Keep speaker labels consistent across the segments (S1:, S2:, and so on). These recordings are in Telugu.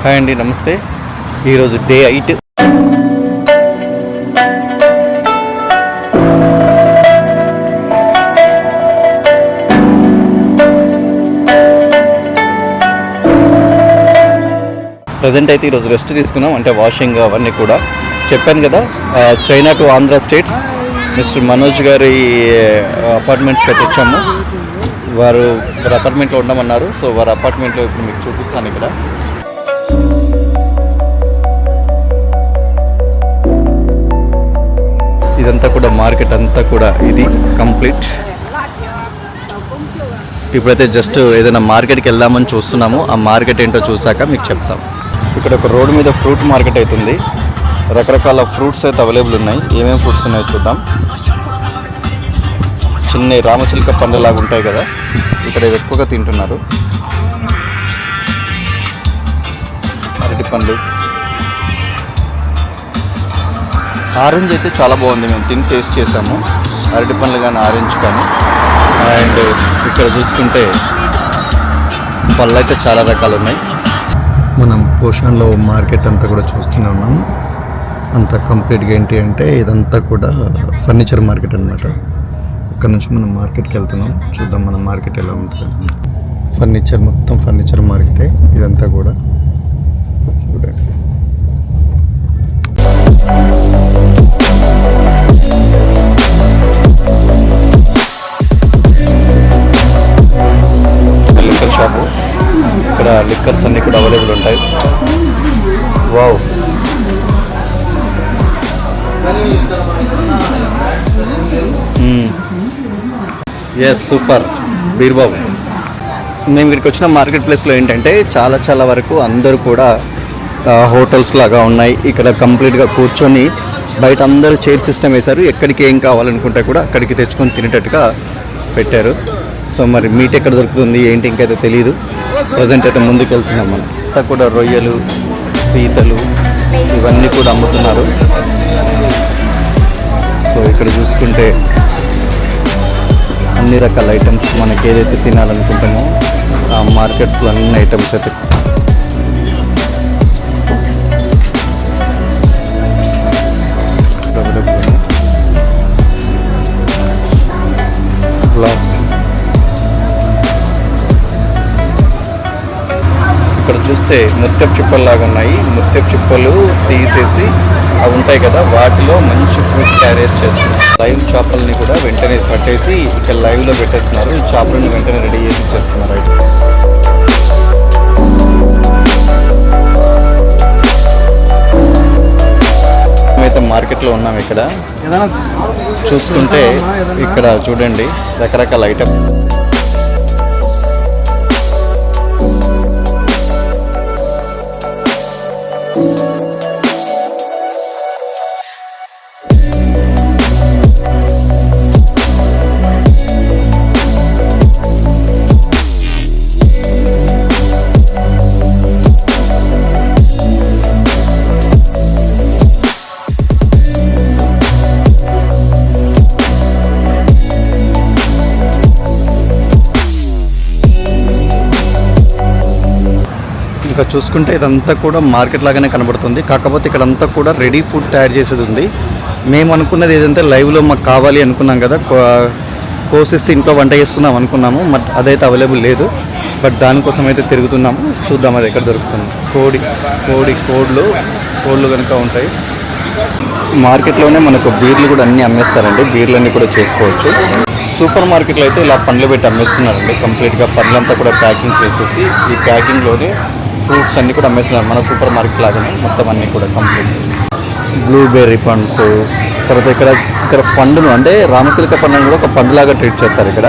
S1: హాయ్ అండి, నమస్తే. ఈరోజు డే 8. ప్రజెంట్ అయితే ఈరోజు రెస్ట్ తీసుకున్నాం, అంటే వాషింగ్ అవన్నీ కూడా. చెప్పాను కదా, China to Andhra states mister Manoj గారి అపార్ట్మెంట్స్కి అయితే వచ్చాము. వారి అపార్ట్మెంట్లో ఉండమన్నారు. సో వారి అపార్ట్మెంట్లో ఇప్పుడు మీకు చూపిస్తాను. ఇక్కడ ఇదంతా కూడా మార్కెట్ అంతా కూడా ఇది కంప్లీట్. ఇప్పుడైతే జస్ట్ ఏదైనా మార్కెట్కి వెళ్దామని చూస్తున్నాము. ఆ మార్కెట్ ఏంటో చూసాక మీకు చెప్తాం. ఇక్కడ ఒక రోడ్డు మీద ఫ్రూట్ మార్కెట్ అవుతుంది. రకరకాల ఫ్రూట్స్ అయితే అవైలబుల్ ఉన్నాయి. ఏమేమి ఫ్రూట్స్ ఉన్నాయో చూద్దాం. చిన్న రామచిలుక పండులాగా ఉంటాయి కదా, ఇక్కడ ఎక్కువగా తింటున్నారు. అరటి పండ్లు, ఆరెంజ్ అయితే చాలా బాగుంది. మేము తిని టేస్ట్ చేసాము, అరటి పండ్లు కానీ ఆరెంజ్ కానీ. అండ్ ఇక్కడ చూసుకుంటే పళ్ళు అయితే చాలా రకాలు ఉన్నాయి. మనం పోషన్లో మార్కెట్ అంతా కూడా చూస్తూనే ఉన్నాం. అంతా కంప్లీట్గా ఏంటి అంటే ఇదంతా కూడా ఫర్నిచర్ మార్కెట్ అనమాట. ఇక్కడ నుంచి మనం మార్కెట్కి వెళ్తున్నాం. చూద్దాం మన మార్కెట్ ఎలా ఉంటుంది. ఫర్నిచర్, మొత్తం ఫర్నిచర్ మార్కెటే ఇదంతా కూడా. చూడండి, లిక్కర్ షాపు. ఇక్కడ లిక్కర్స్ అన్నీ కూడా అవైలబుల్ ఉంటాయి. Wow, yes, super Beerbabu. మేము ఇక్కడికి వచ్చిన మార్కెట్ ప్లేస్లో ఏంటంటే చాలా వరకు అందరూ కూడా హోటల్స్ లాగా ఉన్నాయి. ఇక్కడ కంప్లీట్గా కూర్చొని బయట అందరూ చైర్ సిస్టమ్ వేశారు. ఎక్కడికి ఏం కావాలనుకుంటే కూడా అక్కడికి తెచ్చుకొని తినేటట్టుగా పెట్టారు. సో మరి మీట్ ఎక్కడ దొరుకుతుంది ఏంటి ఇంకైతే తెలియదు. ప్రజెంట్ అయితే ముందుకు వెళ్తున్నాం. మనం అంతా కూడా రొయ్యలు, పీతలు ఇవన్నీ కూడా అమ్ముతున్నారు. సో ఇక్కడ చూసుకుంటే అన్ని రకాల ఐటమ్స్ మనకి ఏదైతే తినాలనుకుంటామో ఆ మార్కెట్స్లో అన్ని ఐటమ్స్ అయితే ఇక్కడ చూస్తే ముత్యపు చిప్పల్లాగా ఉన్నాయి. ముత్యపు చిప్పలు తీసేసి అవి ఉంటాయి కదా, వాటిలో మంచి ఫుడ్ క్యారేజ్ చేస్తున్నారు. లైవ్ చేపలని కూడా వెంటనే పట్టేసి ఇక్కడ లైవ్లో పెట్టేస్తున్నారు. ఈ చేపలను వెంటనే రెడీ చేసి ఇచ్చేస్తున్నారు. మేమైతే మార్కెట్లో ఉన్నాం. ఇక్కడ చూసుకుంటే ఇక్కడ చూడండి రకరకాల ఐటమ్. ఇంకా చూసుకుంటే ఇదంతా కూడా మార్కెట్ లాగానే కనబడుతుంది. కాకపోతే ఇక్కడంతా కూడా రెడీ ఫుడ్ తయారు చేసేది ఉంది. మేము అనుకున్నది ఏదంటే లైవ్లో మాకు కావాలి అనుకున్నాం కదా, కోసిస్తే ఇంట్లో వంట చేసుకుందాం అనుకున్నాము. బట్ అదైతే అవైలబుల్ లేదు. బట్ దానికోసం అయితే తిరుగుతున్నాము. చూద్దాం అది ఎక్కడ దొరుకుతుంది. కోళ్ళు కనుక ఉంటాయి. మార్కెట్లోనే మనకు బీర్లు కూడా అన్నీ అమ్మేస్తారండి. బీర్లన్నీ కూడా చేసుకోవచ్చు. సూపర్ మార్కెట్లో అయితే ఇలా పండ్లు పెట్టి అమ్మేస్తున్నారండి. కంప్లీట్గా పండ్లంతా కూడా ప్యాకింగ్ చేసేసి ఈ ప్యాకింగ్లోనే ఫ్రూట్స్ అన్నీ కూడా అమ్మేస్తున్నారు. మన సూపర్ మార్కెట్ లాగానే మొత్తం అన్నీ కూడా కంప్లీట్. బ్లూబెర్రీ పండ్స్, తర్వాత ఇక్కడ పండును అంటే రామచిలుక పండును కూడా ఒక పండులాగా ట్రీట్ చేస్తారు. ఇక్కడ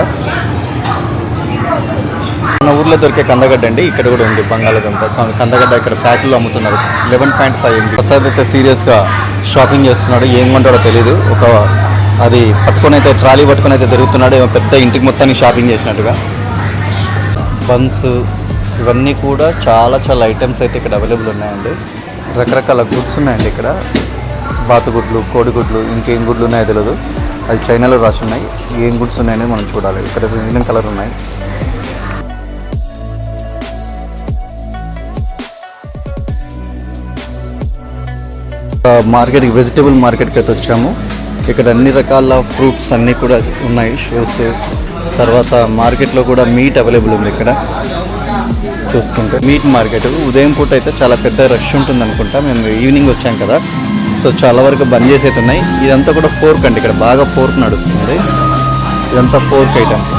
S1: మన ఊర్లో దొరికే కందగడ్డ అండి, ఇక్కడ కూడా ఉంది బంగాళాదుంప కందగడ్డ. ఇక్కడ ప్యాకులు అమ్ముతున్నారు. 11.5 MB. ప్రసాద్ అయితే సీరియస్గా షాపింగ్ చేస్తున్నాడు. ఏం కొంటాడో తెలియదు. అది పట్టుకొని అయితే ట్రాలీ పట్టుకొని అయితే తిరుగుతున్నాడు. ఏమో పెద్ద ఇంటికి మొత్తానికి షాపింగ్ చేసినట్టుగా. బన్స్ ఇవన్నీ కూడా చాలా ఐటమ్స్ అయితే ఇక్కడ అవైలబుల్ ఉన్నాయండి. రకరకాల గుడ్స్ ఉన్నాయండి ఇక్కడ. బాతుగుడ్లు, కోడిగుడ్లు, ఇంకేం గుడ్లు ఉన్నాయో తెలియదు. అది చైనాలో రాసి ఉన్నాయి. ఏం గుడ్స్ ఉన్నాయని మనం చూడాలి. ఇక్కడ ఇండియన్ కలర్ ఉన్నాయి. మార్కెట్కి వెజిటబుల్ మార్కెట్కి అయితే వచ్చాము. ఇక్కడ అన్ని రకాల ఫ్రూట్స్ అన్నీ కూడా ఉన్నాయి, షూస్. తర్వాత మార్కెట్లో కూడా మీట్ అవైలబుల్ ఉంది. ఇక్కడ చూసుకుంటే మీట్ మార్కెట్ ఉదయం పూట అయితే చాలా పెద్ద రష్ ఉంటుంది అనుకుంటా. మేము ఈవినింగ్ వచ్చాం కదా, సో చాలా వరకు బంద్ చేసి అయితే ఉన్నాయి. ఇదంతా కూడా పోర్క్ అండి, ఇక్కడ బాగా పోర్క్ నడుస్తుంది. ఇదంతా పోర్క్ ఐటమ్స్.